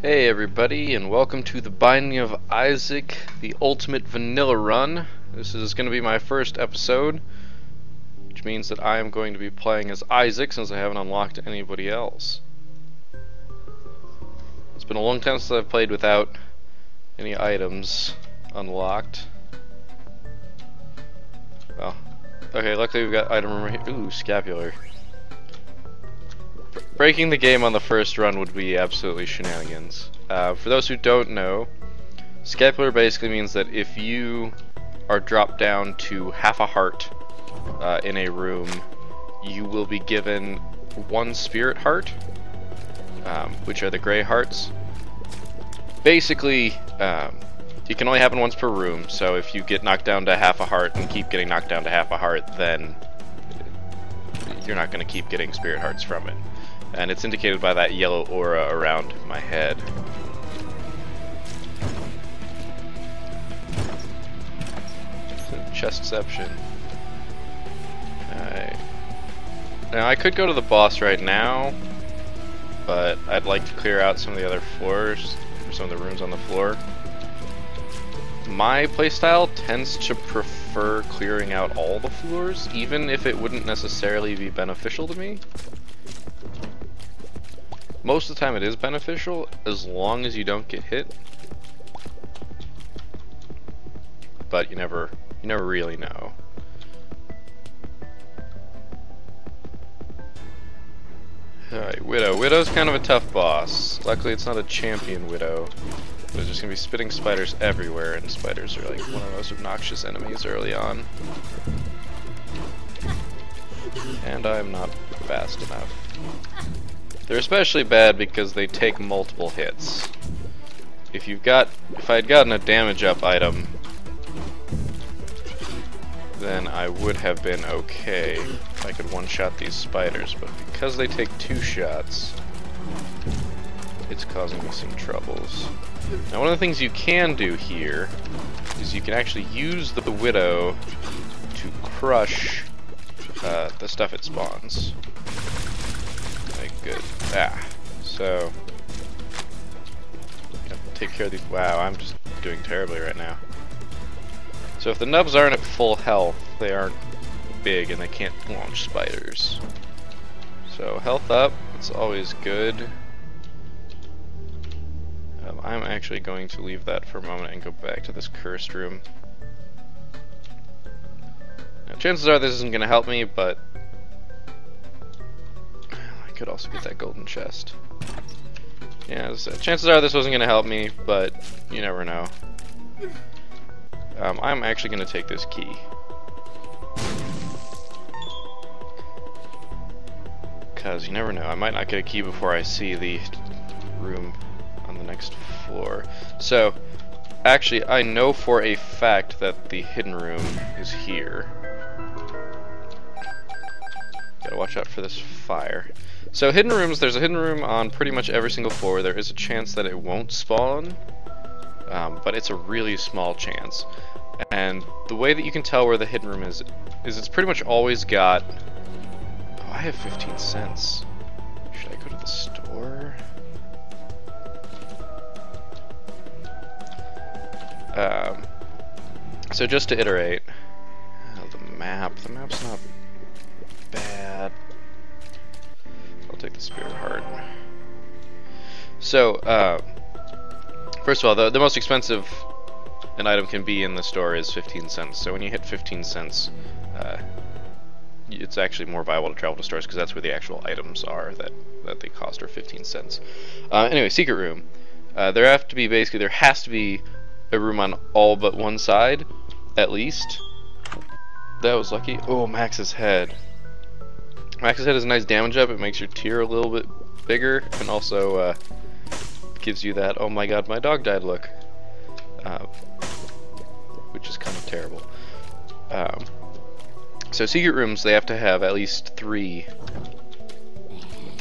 Hey everybody, and welcome to the Binding of Isaac, the Ultimate Vanilla Run. This is going to be my first episode, which means that I am going to be playing as Isaac since I haven't unlocked anybody else. It's been a long time since I've played without any items unlocked. Well, okay, luckily we've got item room here. Ooh, scapular. Breaking the game on the first run would be absolutely shenanigans. For those who don't know, scapular basically means that if you are dropped down to half a heart in a room, you will be given one spirit heart, which are the gray hearts. Basically, it can only happen once per room, so if you get knocked down to half a heart and keep getting knocked down to half a heart, then you're not going to keep getting spirit hearts from it. And it's indicated by that yellow aura around my head. Chestception. Alright. Now I could go to the boss right now, but I'd like to clear out some of the other floors, or some of the rooms on the floor. My playstyle tends to prefer clearing out all the floors, even if it wouldn't necessarily be beneficial to me. Most of the time it is beneficial, as long as you don't get hit. But you never really know. Alright, Widow. Widow's kind of a tough boss. Luckily it's not a champion Widow. There's just gonna be spitting spiders everywhere, and spiders are like one of the most obnoxious enemies early on. And I'm not fast enough. They're especially bad because they take multiple hits. If I had gotten a damage up item, then I would have been okay if I could one-shot these spiders, but because they take 2 shots, it's causing me some troubles. Now, one of the things you can do here is you can actually use the Widow to crush the stuff it spawns. Good. So take care of these. Wow, I'm just doing terribly right now. So if the nubs aren't at full health, they aren't big and they can't launch spiders. So health up, it's always good. I'm actually going to leave that for a moment and go back to this cursed room. Now, chances are this isn't going to help me, but could also get that golden chest. Yeah, so chances are this wasn't going to help me, but you never know. I'm actually going to take this key. Because you never know, I might not get a key before I see the room on the next floor. So, actually, I know for a fact that the hidden room is here. Gotta watch out for this fire. So hidden rooms, there's a hidden room on pretty much every single floor. There is a chance that it won't spawn, but it's a really small chance. And the way that you can tell where the hidden room is it's pretty much always got... Oh, I have 15 cents. Should I go to the store? So just to iterate, the map's not bad. I'll take the spirit heart. So, first of all, the most expensive an item can be in the store is 15 cents. So when you hit 15 cents, it's actually more viable to travel to stores because that's where the actual items are that they cost are 15 cents. Anyway, secret room. There has to be a room on all but one side, at least. That was lucky. Oh, Max's head. Max's head is a nice damage up. It makes your tier a little bit bigger, and also gives you that "oh my god, my dog died" look, which is kind of terrible. So secret rooms, they have to have at least three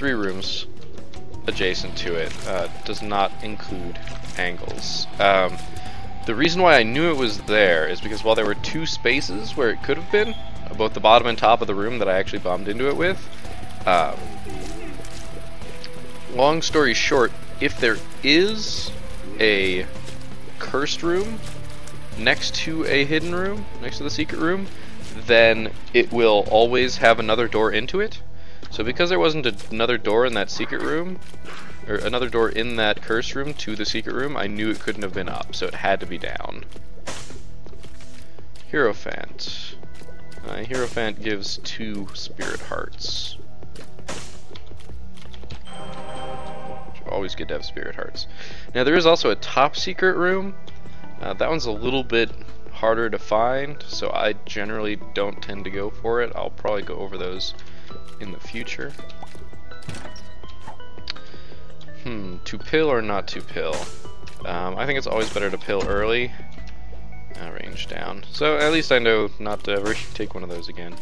rooms adjacent to it. Does not include angles. The reason why I knew it was there is because while there were 2 spaces where it could have been, both the bottom and top of the room that I actually bombed into it with, long story short, if there is a cursed room next to a hidden room, next to the secret room, then it will always have another door into it. So because there wasn't another door in that secret room, or another door in that cursed room to the secret room, I knew it couldn't have been up, so it had to be down. Hierophant. Hierophant gives 2 spirit hearts. Always good to have spirit hearts. Now there is also a top secret room. That one's a little bit harder to find, so I generally don't tend to go for it. I'll probably go over those in the future. To pill or not to pill? I think it's always better to pill early. Range down. So at least I know not to ever take one of those again.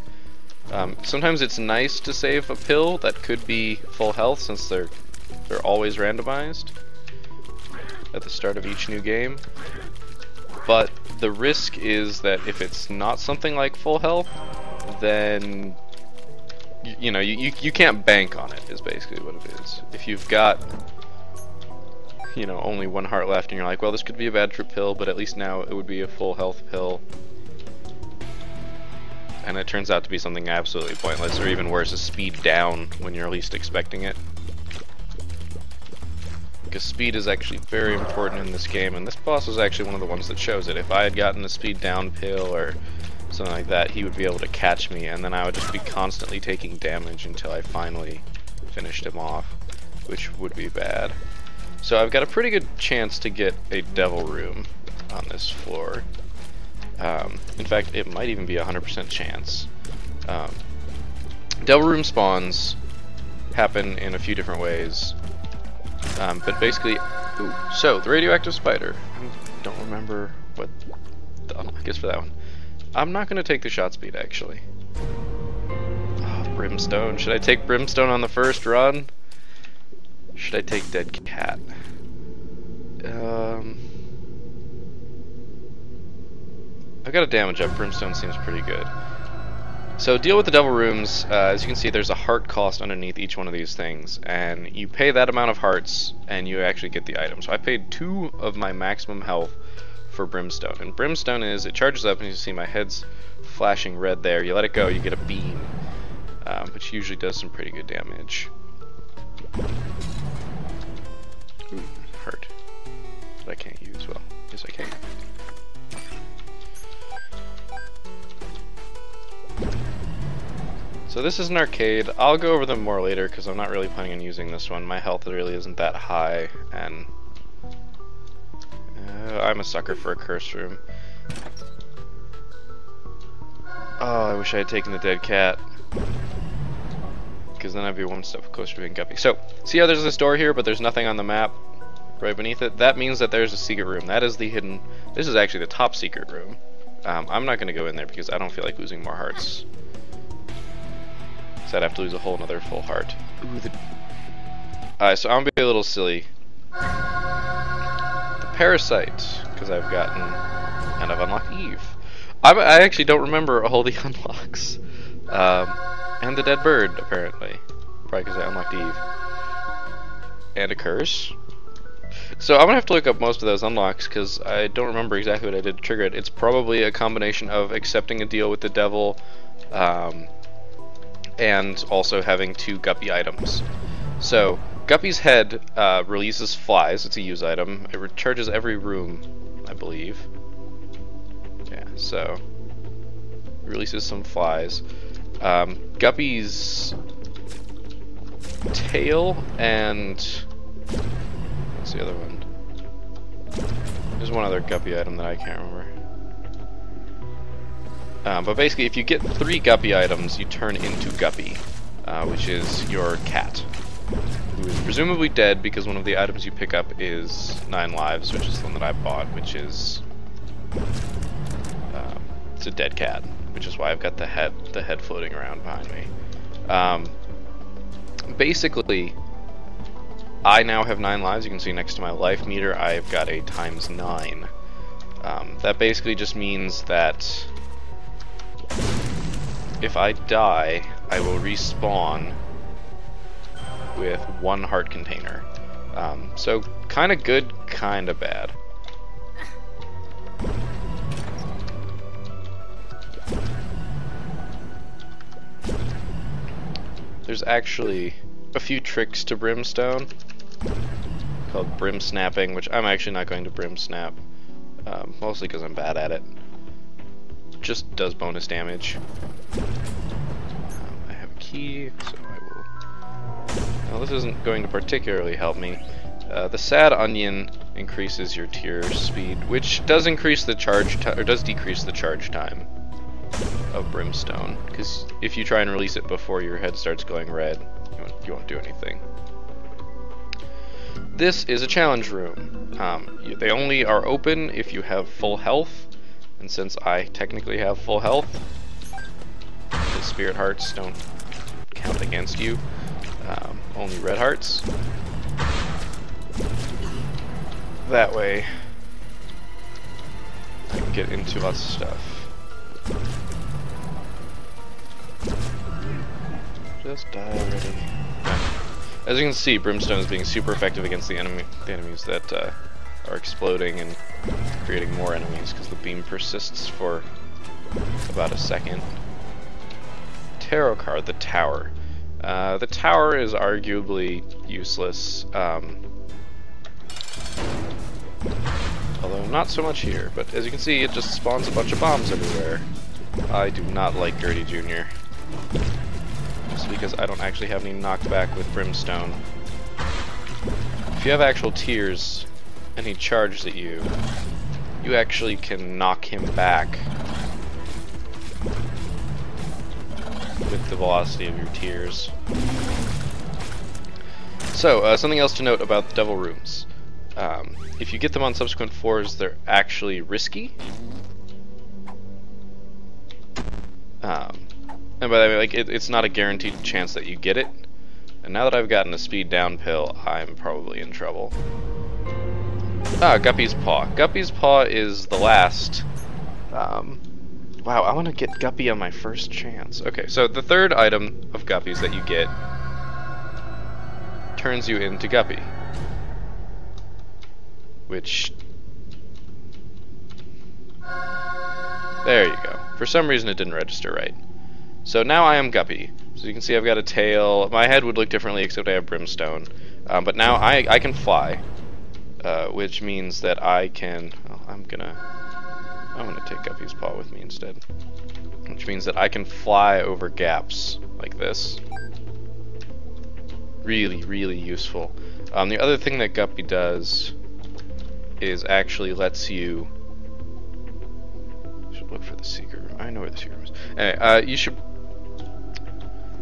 Sometimes it's nice to save a pill that could be full health, since they're always randomized at the start of each new game. But the risk is that if it's not something like full health, then you know, you can't bank on it, is basically what it is. If you've got, you know, only 1 heart left and you're like, well, this could be a bad trip pill, but at least now it would be a full health pill, and it turns out to be something absolutely pointless, or even worse, a speed down when you're least expecting it. Because speed is actually very important in this game, and this boss was actually one of the ones that shows it. If I had gotten a speed down pill or something like that, he would be able to catch me, and then I would just be constantly taking damage until I finally finished him off, which would be bad. So I've got a pretty good chance to get a devil room on this floor. In fact, it might even be a 100% chance. Devil room spawns happen in a few different ways. But basically, so the radioactive spider. I don't remember what the unlock is for that one. I'm not going to take the shot speed, actually. Oh, brimstone. Should I take brimstone on the first run? Should I take dead cat? I've got a damage up. Brimstone seems pretty good. So deal with the devil rooms. As you can see, there's a heart cost underneath each one of these things, and you pay that amount of hearts and you actually get the item. So I paid 2 of my maximum health for brimstone, and brimstone is, it charges up, and you see my head's flashing red there. You let it go, you get a beam, which usually does some pretty good damage. Ooh, heart that I can't use. Well, yes I can. So this is an arcade. I'll go over them more later because I'm not really planning on using this one. My health really isn't that high, and I'm a sucker for a curse room. Oh, I wish I had taken the dead cat, because then I'd be 1 step closer to being Guppy. So, see how there's this door here, but there's nothing on the map right beneath it? That means that there's a secret room. That is the hidden... This is actually the top secret room. I'm not going to go in there because I don't feel like losing more hearts. So I'd have to lose a whole another full heart. Ooh, Alright, so I'm gonna be a little silly. The Parasite, because I've gotten, and I've unlocked Eve. I actually don't remember all the unlocks. And the dead bird, apparently. Probably because I unlocked Eve. And a curse. So I'm gonna have to look up most of those unlocks because I don't remember exactly what I did to trigger it. It's probably a combination of accepting a deal with the devil, and also having 2 Guppy items. So, Guppy's head releases flies. It's a use item. It recharges every room, I believe. Yeah, so it releases some flies. Guppy's tail and what's the other one? There's one other Guppy item that I can't remember. But basically, if you get 3 Guppy items, you turn into Guppy, which is your cat, who is presumably dead because one of the items you pick up is 9 lives, which is the one that I bought, which is it's a dead cat, which is why I've got the head floating around behind me. Basically, I now have 9 lives. You can see next to my life meter, I've got a ×9. That basically just means that if I die, I will respawn with 1 heart container. So kind of good, kind of bad. There's actually a few tricks to Brimstone called Brim Snapping, which I'm actually not going to Brim Snap, mostly because I'm bad at it. Just does bonus damage. I have a key, so I will... Well, this isn't going to particularly help me. The Sad Onion increases your tier speed, which does increase the charge or does decrease the charge time of Brimstone, because if you try and release it before your head starts glowing red, you won't do anything. This is a challenge room. They only are open if you have full health, and since I technically have full health, the spirit hearts don't count against you. Only red hearts. That way, I can get into lots of stuff. Just die already. As you can see, Brimstone is being super effective against the enemies that are exploding and creating more enemies because the beam persists for about a second. Tarot card, the Tower. The Tower is arguably useless, although not so much here, but as you can see, it just spawns a bunch of bombs everywhere. I do not like Gertie Jr. Just because I don't actually have any knockback with Brimstone. If you have actual tiers and he charges at you, you actually can knock him back with the velocity of your tiers. So, something else to note about the Devil Rooms. If you get them on subsequent floors, they're actually risky. And by the way, like, it's not a guaranteed chance that you get it. And now that I've gotten a speed down pill, I'm probably in trouble. Guppy's Paw. Guppy's Paw is the last. Wow, I want to get Guppy on my first chance. Okay, so the third item of Guppies that you get turns you into Guppy. Which... There you go. For some reason it didn't register right. So now I am Guppy. So you can see I've got a tail. My head would look differently except I have Brimstone. But now I can fly. Which means that I can... Well, I'm gonna take Guppy's Paw with me instead. Which means that I can fly over gaps like this. Really, really useful. The other thing that Guppy does is actually lets you... I should look for the secret room. I know where the secret room is. Anyway, you should...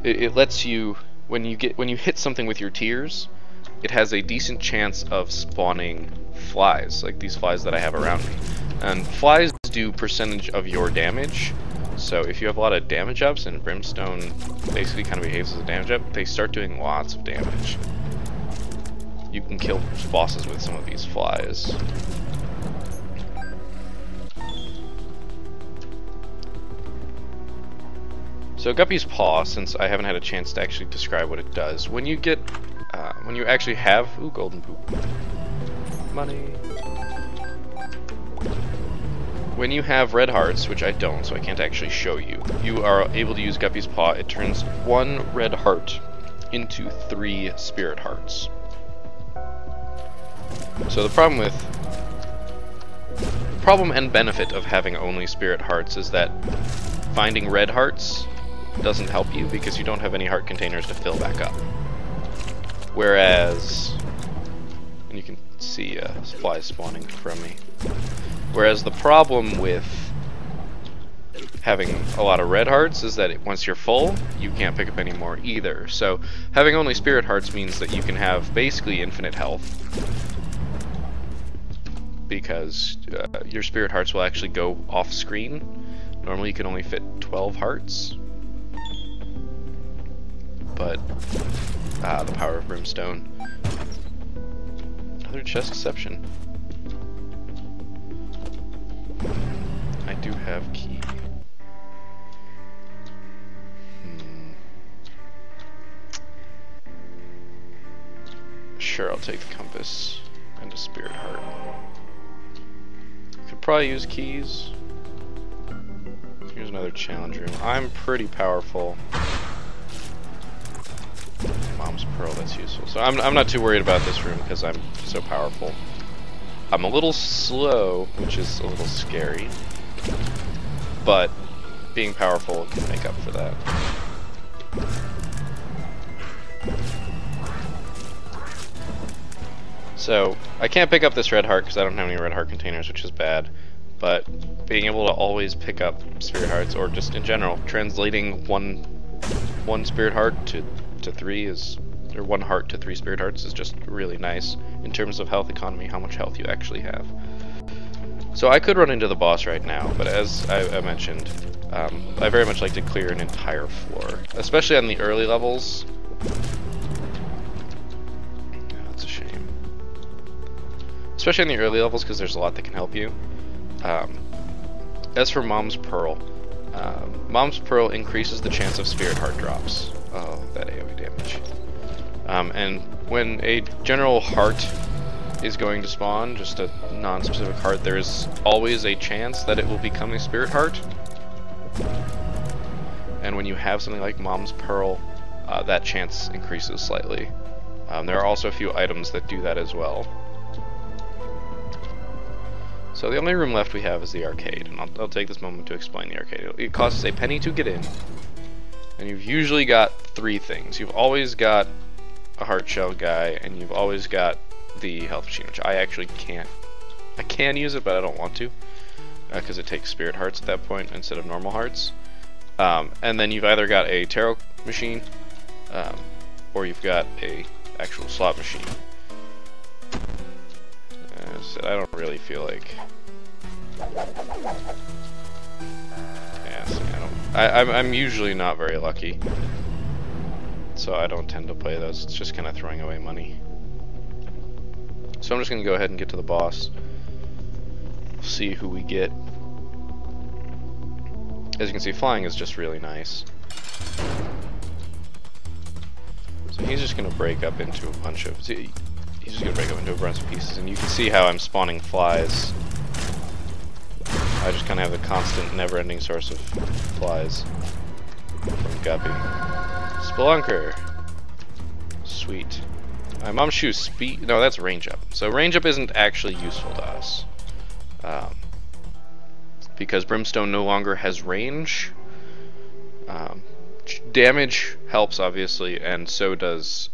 It lets you... When you hit something with your tiers, it has a decent chance of spawning flies, like these flies that I have around me. And flies do percentage of your damage, so if you have a lot of damage ups, and Brimstone basically kind of behaves as a damage up, they start doing lots of damage. You can kill bosses with some of these flies. So Guppy's Paw, since I haven't had a chance to actually describe what it does, when you get, when you actually have, ooh, golden poop, money. When you have red hearts, which I don't, so I can't actually show you, you are able to use Guppy's Paw. It turns 1 red heart into 3 spirit hearts. So the problem and benefit of having only spirit hearts is that finding red hearts doesn't help you because you don't have any heart containers to fill back up. Whereas, and you can see flies spawning from me. Whereas the problem with having a lot of red hearts is that once you're full, you can't pick up any more either. So having only spirit hearts means that you can have basically infinite health, because your spirit hearts will actually go off screen. Normally you can only fit 12 hearts, but the power of Brimstone. Another chest exception. I do have key. Sure, I'll take the compass and a spirit heart. Could probably use keys. Here's another challenge room. I'm pretty powerful. Mom's pearl, that's useful. So I'm not too worried about this room because I'm so powerful. I'm a little slow, which is a little scary. But being powerful can make up for that. So, I can't pick up this red heart because I don't have any red heart containers, which is bad. But being able to always pick up spirit hearts, or just in general, translating one spirit heart to 3 is, or 1 heart to 3 spirit hearts is just really nice in terms of health economy, how much health you actually have. So I could run into the boss right now, but as I mentioned, I very much like to clear an entire floor, especially on the early levels. That's a shame. Especially in the early levels, because there's a lot that can help you. As for Mom's Pearl, Mom's Pearl increases the chance of Spirit Heart drops. Oh, that AoE damage. And when a general heart is going to spawn, just a non-specific heart, there's always a chance that it will become a Spirit Heart. And when you have something like Mom's Pearl, that chance increases slightly. There are also a few items that do that as well. So the only room left we have is the arcade, and I'll take this moment to explain the arcade. It costs a penny to get in, and you've usually got 3 things. You've always got a heart shell guy, and you've always got the health machine, which I actually can't. I can use it, but I don't want to, because it takes spirit hearts at that point instead of normal hearts. And then you've either got a tarot machine, or you've got a actual slot machine. I don't really feel like. Yeah, see, I'm usually not very lucky, so I don't tend to play those. It's just kind of throwing away money. So I'm just gonna go ahead and get to the boss. See who we get. As you can see, flying is just really nice. So he's just gonna break up into a bunch of. He's just gonna break up into a bunch of pieces, and you can see how I'm spawning flies. I just kind of have a constant, never-ending source of flies from Guppy. Spelunker. Sweet. My mom's shoes speed. No, that's range up. So range up isn't actually useful to us, because Brimstone no longer has range. Damage helps, obviously, and so does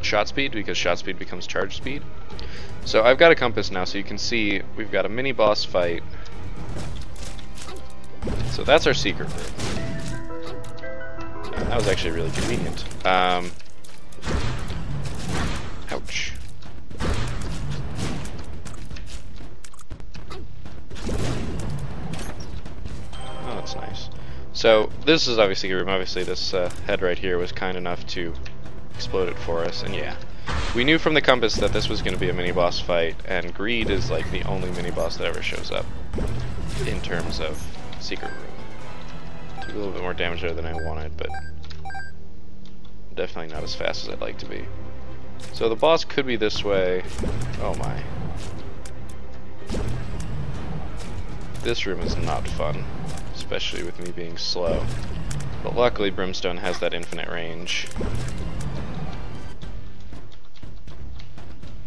shot speed, because shot speed becomes charge speed. So I've got a compass now, so you can see we've got a mini boss fight. So that's our secret room. That was actually really convenient. Ouch. Oh, that's nice. So this is obviously a room. Obviously this head right here was kind enough to explode it for us, and yeah, we knew from the compass that this was going to be a mini boss fight, and Greed is like the only mini boss that ever shows up in terms of secret room. Took a little bit more damage there than I wanted, but definitely not as fast as I'd like to be. So the boss could be this way. Oh my. This room is not fun, especially with me being slow, but luckily Brimstone has that infinite range.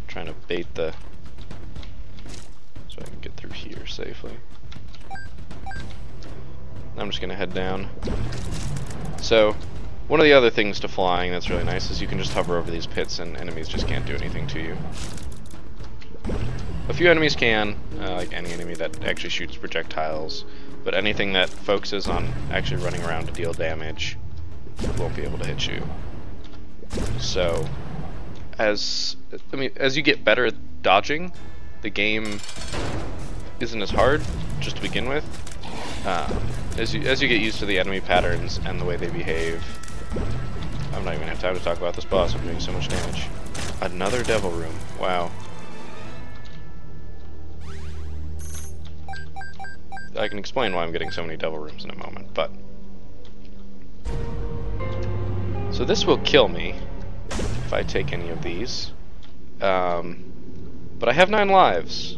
Trying to bait the, so I can get through here safely. I'm just gonna head down. So one of the other things to flying that's really nice is you can just hover over these pits and enemies just can't do anything to you. A few enemies can, like any enemy that actually shoots projectiles, but anything that focuses on actually running around to deal damage won't be able to hit you. So as you get better at dodging, the game isn't as hard just to begin with. As you get used to the enemy patterns and the way they behave. I'm not even gonna have time to talk about this boss. I'm doing so much damage. Another devil room. Wow. I can explain why I'm getting so many devil rooms in a moment, but so this will kill me if I take any of these. But I have 9 lives.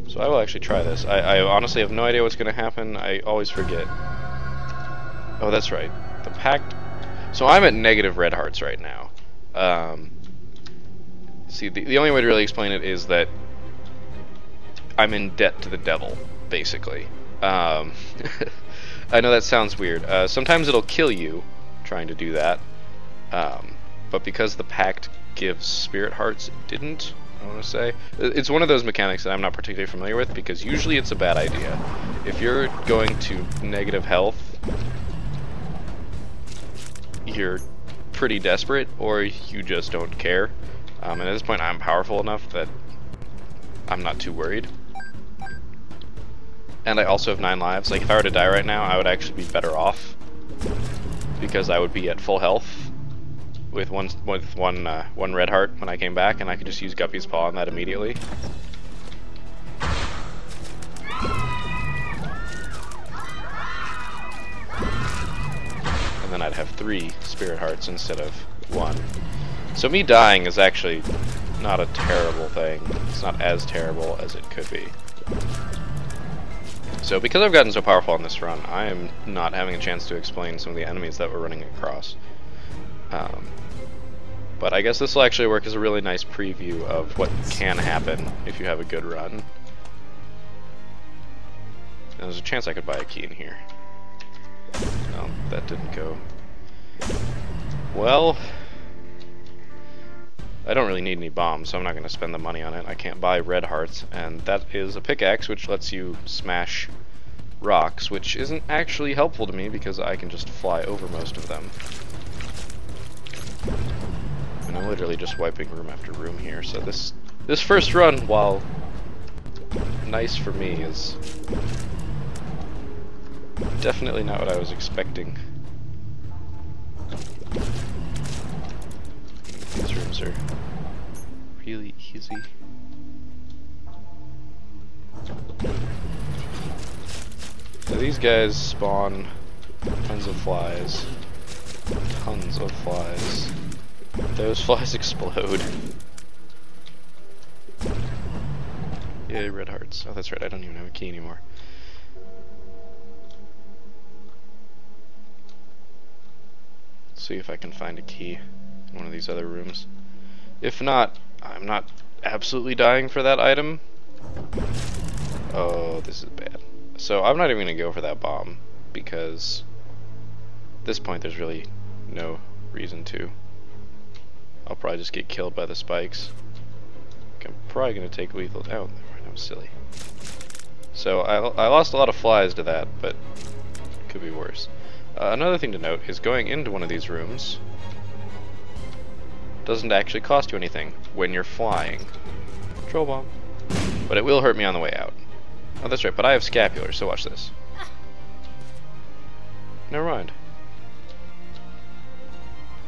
So I will actually try this. I honestly have no idea what's going to happen. I always forget. Oh, that's right. The pact... So I'm at negative red hearts right now. See, the only way to really explain it is that I'm in debt to the devil, basically. I know that sounds weird. Sometimes it'll kill you trying to do that. But because the pact gives spirit hearts, it didn't, I want to say. It's one of those mechanics that I'm not particularly familiar with, because usually it's a bad idea. If you're going to negative health, you're pretty desperate, or you just don't care. And at this point I'm powerful enough that I'm not too worried. And I also have 9 lives. Like, if I were to die right now, I would actually be better off, because I would be at full health with one red heart when I came back, and I could just use Guppy's Paw on that immediately. And then I'd have 3 spirit hearts instead of 1. So me dying is actually not a terrible thing. It's not as terrible as it could be. So because I've gotten so powerful on this run, I am not having a chance to explain some of the enemies that we're running across. But I guess this will actually work as a really nice preview of what can happen if you have a good run. And there's a chance I could buy a key in here. No, that didn't go. Well, I don't really need any bombs, so I'm not going to spend the money on it. I can't buy red hearts, and that is a pickaxe, which lets you smash rocks, which isn't actually helpful to me because I can just fly over most of them. And I'm literally just wiping room after room here, so this first run, while nice for me, is definitely not what I was expecting. These rooms are really easy. So these guys spawn tons of flies. Tons of flies. Those flies explode. Yay, red hearts. Oh, that's right, I don't even have a key anymore. Let's see if I can find a key in one of these other rooms. If not, I'm not absolutely dying for that item. Oh, this is bad. So I'm not even going to go for that bomb, because at this point there's really no reason to. I'll probably just get killed by the spikes. I'm probably going to take lethal. Oh, never mind, I was silly. So I lost a lot of flies to that, but it could be worse. Another thing to note is going into one of these rooms doesn't actually cost you anything when you're flying. Troll bomb. But it will hurt me on the way out. Oh, that's right, but I have scapular, so watch this. Never mind.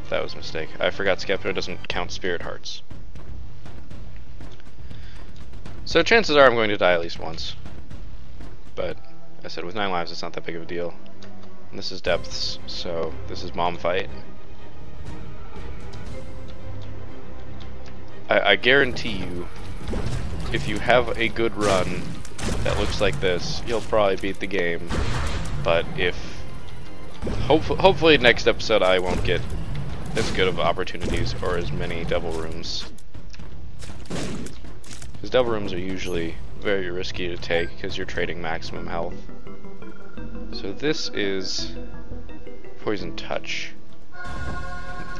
That was a mistake. I forgot scapular doesn't count spirit hearts. So chances are I'm going to die at least once. But, I said with 9 lives it's not that big of a deal. And this is depths, so this is mom fight. I guarantee you, if you have a good run that looks like this, you'll probably beat the game. But if... Hopefully next episode I won't get as good of opportunities or as many devil rooms. Because devil rooms are usually very risky to take because you're trading maximum health. So this is Poison Touch.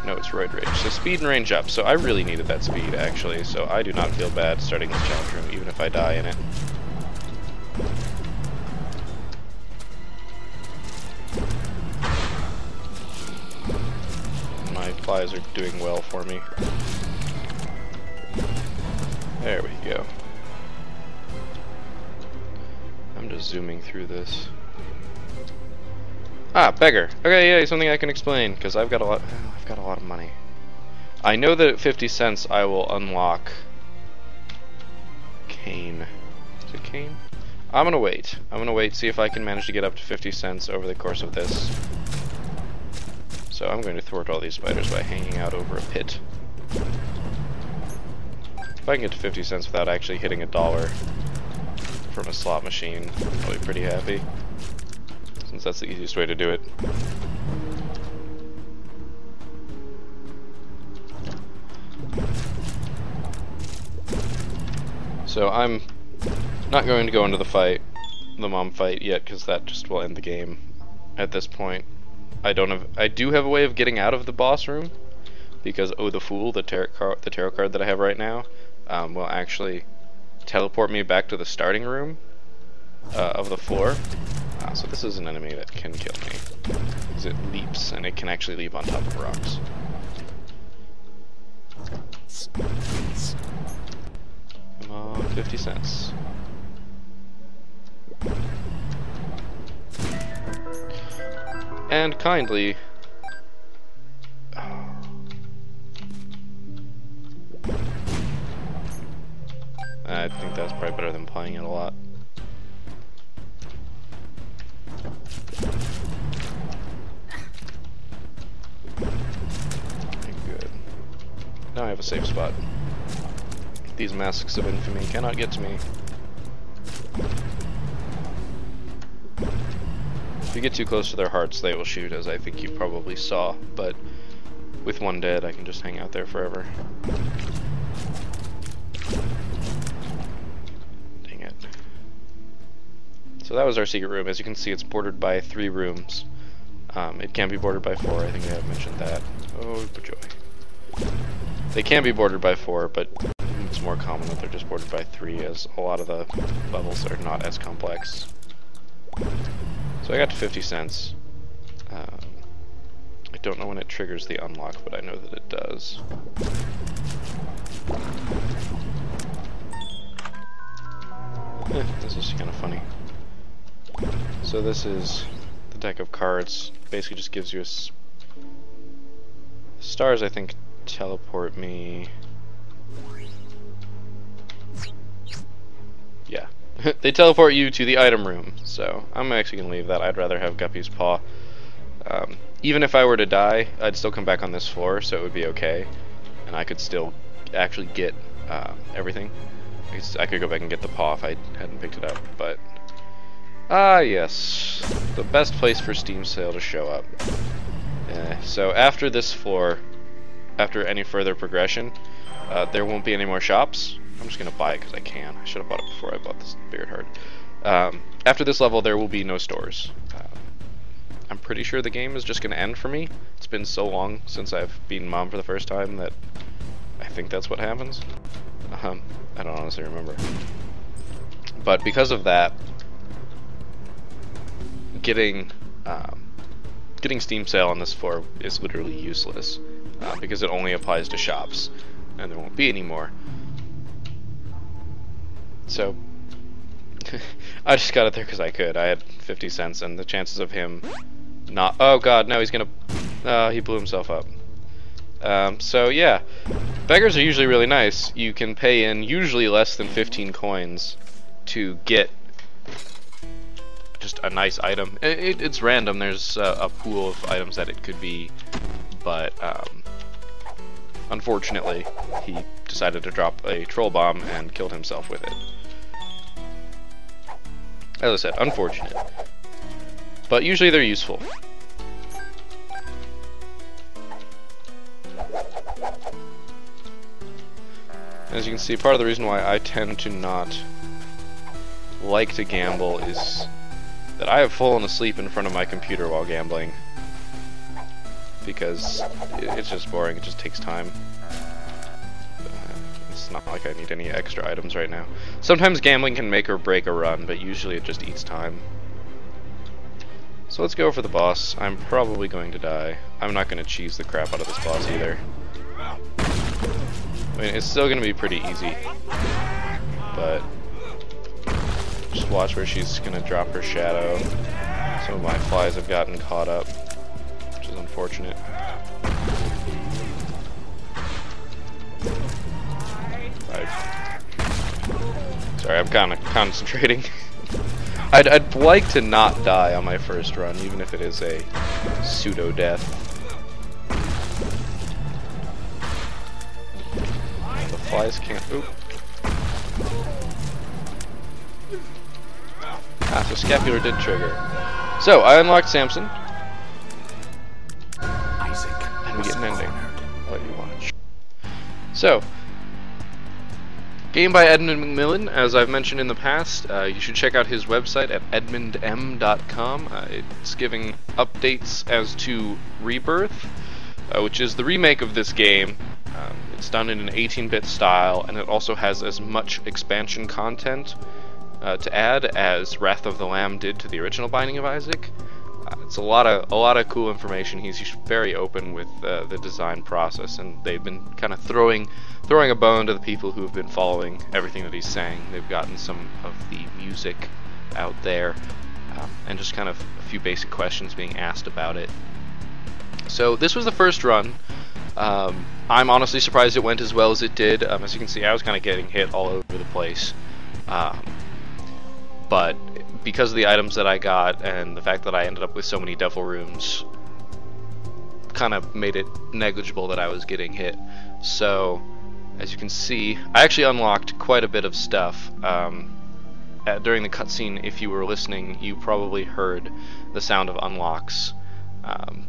No, it's ROID Rage. So speed and range up. So I really needed that speed, actually. So I do not feel bad starting this challenge room, even if I die in it. My flies are doing well for me. There we go. I'm just zooming through this. Ah, beggar. Okay, yeah, something I can explain because I've got a lot. I've got a lot of money. I know that at 50 cents I will unlock Cane. Is it Cane? I'm gonna wait. I'm gonna wait, see if I can manage to get up to 50 cents over the course of this. So I'm going to thwart all these spiders by hanging out over a pit. If I can get to 50 cents without actually hitting $1 from a slot machine, I'll be pretty happy, since that's the easiest way to do it. So I'm not going to go into the mom fight yet, because that just will end the game at this point. I do have a way of getting out of the boss room, because oh the fool, the tarot card that I have right now will actually teleport me back to the starting room of the floor. So this is an enemy that can kill me, because it leaps, and it can actually leap on top of rocks. Come on, 50 cents. And kindly... I think that's probably better than playing it a lot. Good. Now I have a safe spot. These masks of infamy cannot get to me. If you get too close to their hearts, they will shoot, as I think you probably saw, but with one dead, I can just hang out there forever. Dang it. So that was our secret room. As you can see, it's bordered by 3 rooms. It can be bordered by 4, I think I have mentioned that. Oh, joy. They can be bordered by 4, but it's more common that they're just bordered by 3, as a lot of the levels are not as complex. So I got to 50 cents. I don't know when it triggers the unlock, but I know that it does. This is kind of funny. So this is the deck of cards. Basically just gives you stars, I think, teleport me. Yeah. They teleport you to the item room, so I'm actually going to leave that. I'd rather have Guppy's paw. Even if I were to die, I'd still come back on this floor, so it would be okay. And I could still actually get everything. I could go back and get the paw if I hadn't picked it up, but... yes. The best place for Steam sale to show up. So after this floor, after any further progression, there won't be any more shops. I'm just going to buy it because I can. I should have bought it before I bought this Beard Heart. After this level, there will be no stores. I'm pretty sure the game is just going to end for me. It's been so long since I've beaten Mom for the first time that I think that's what happens. I don't honestly remember. But because of that, getting Steam sale on this floor is literally useless, because it only applies to shops, and there won't be any more. So I just got it there because I could. I had 50 cents, and the chances of him not... Oh god, no, he's gonna... he blew himself up. So yeah, beggars are usually really nice. You can pay in usually less than 15 coins to get just a nice item. It's random. There's a pool of items that it could be, but unfortunately, he decided to drop a troll bomb and killed himself with it. As I said, unfortunate. But usually they're useful. As you can see, part of the reason why I tend to not like to gamble is that I have fallen asleep in front of my computer while gambling. Because it's just boring, it just takes time. It's not like I need any extra items right now. Sometimes gambling can make or break a run, but usually it just eats time. So let's go for the boss. I'm probably going to die. I'm not going to cheese the crap out of this boss either. I mean, it's still going to be pretty easy. But just watch where she's going to drop her shadow. Some of my flies have gotten caught up, which is unfortunate. Sorry, I'm kind of concentrating. I'd like to not die on my first run, even if it is a pseudo-death. flies can't. Oop. Ah, so scapular did trigger. So I unlocked Samson. And we get an ending. I'll let you watch. So, game by Edmund McMillan, as I've mentioned in the past. You should check out his website at edmundm.com. It's giving updates as to Rebirth, which is the remake of this game. It's done in an 18-bit style, and it also has as much expansion content to add as Wrath of the Lamb did to the original Binding of Isaac. It's a lot of cool information. He's very open with the design process, and they've been kind of throwing a bone to the people who have been following everything that he's saying. They've gotten some of the music out there, and just kind of a few basic questions being asked about it. So this was the first run. I'm honestly surprised it went as well as it did. As you can see, I was kind of getting hit all over the place. But because of the items that I got and the fact that I ended up with so many devil rooms, kind of made it negligible that I was getting hit. So, as you can see, I actually unlocked quite a bit of stuff. During the cutscene, if you were listening, you probably heard the sound of unlocks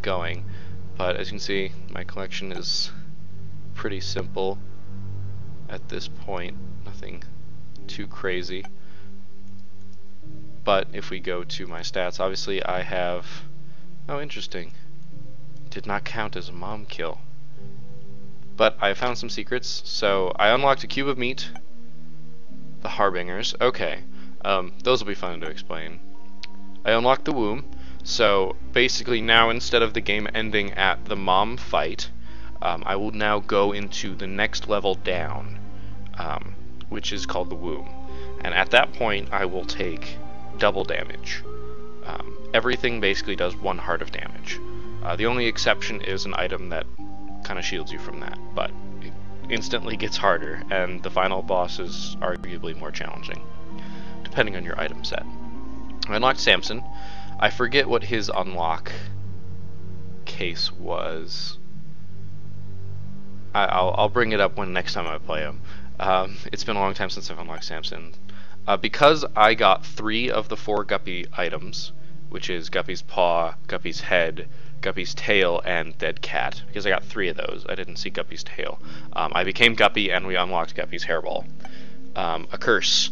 going. But as you can see, my collection is pretty simple at this point. Nothing too crazy. But if we go to my stats, obviously I have... Oh, interesting. Did not count as a mom kill. But I found some secrets. So I unlocked a cube of meat. The Harbingers. Okay. Those will be fun to explain. I unlocked the womb. So basically now, instead of the game ending at the mom fight, I will now go into the next level down, which is called the womb. And at that point I will take double damage. Everything basically does 1 heart of damage. The only exception is an item that kind of shields you from that, but it instantly gets harder, and the final boss is arguably more challenging, depending on your item set. I unlocked Samson. I forget what his unlock case was. I'll bring it up when next time I play him. It's been a long time since I've unlocked Samson. Because I got 3 of the 4 Guppy items, which is Guppy's paw, Guppy's head, Guppy's tail, and dead cat. Because I got 3 of those, I didn't see Guppy's tail. I became Guppy, and we unlocked Guppy's hairball. A curse.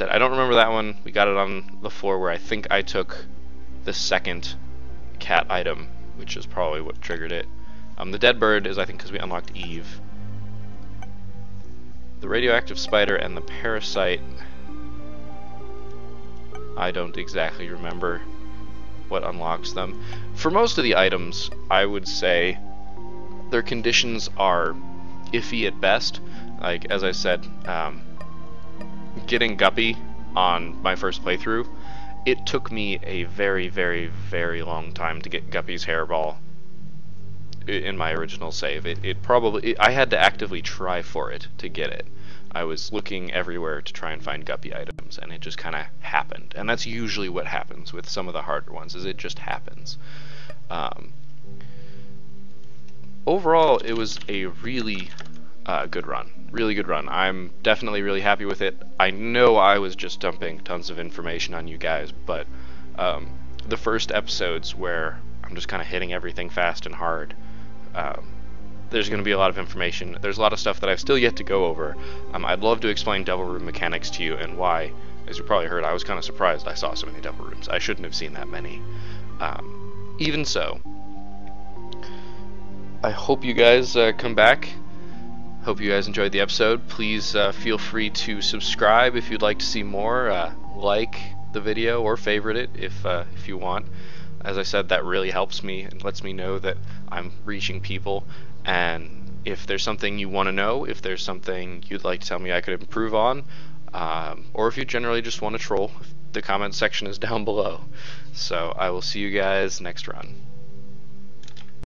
I don't remember that one. We got it on the floor where I think I took the second cat item, which is probably what triggered it. The dead bird is, I think, because we unlocked Eve. The radioactive spider and the parasite, I don't exactly remember what unlocks them. For most of the items, I would say their conditions are iffy at best. Like, as I said, getting Guppy on my first playthrough, it took me a very, very, very long time to get Guppy's hairball in my original save. I had to actively try for it to get it. I was looking everywhere to try and find Guppy items, and it just kind of happened. And that's usually what happens with some of the harder ones, is it just happens. Overall, it was a really good run. Really good run. I'm definitely really happy with it. I know I was just dumping tons of information on you guys, but the first episodes where I'm just kind of hitting everything fast and hard, there's going to be a lot of information. There's a lot of stuff that I've still yet to go over. I'd love to explain devil room mechanics to you and why. As you probably heard, I was kind of surprised I saw so many devil rooms. I shouldn't have seen that many. Even so, I hope you guys come back. Hope you guys enjoyed the episode. Please feel free to subscribe if you'd like to see more. Like the video or favorite it if you want. As I said, that really helps me and lets me know that I'm reaching people. And if there's something you want to know, if there's something you'd like to tell me I could improve on, or if you generally just want to troll, the comment section is down below. So I will see you guys next run.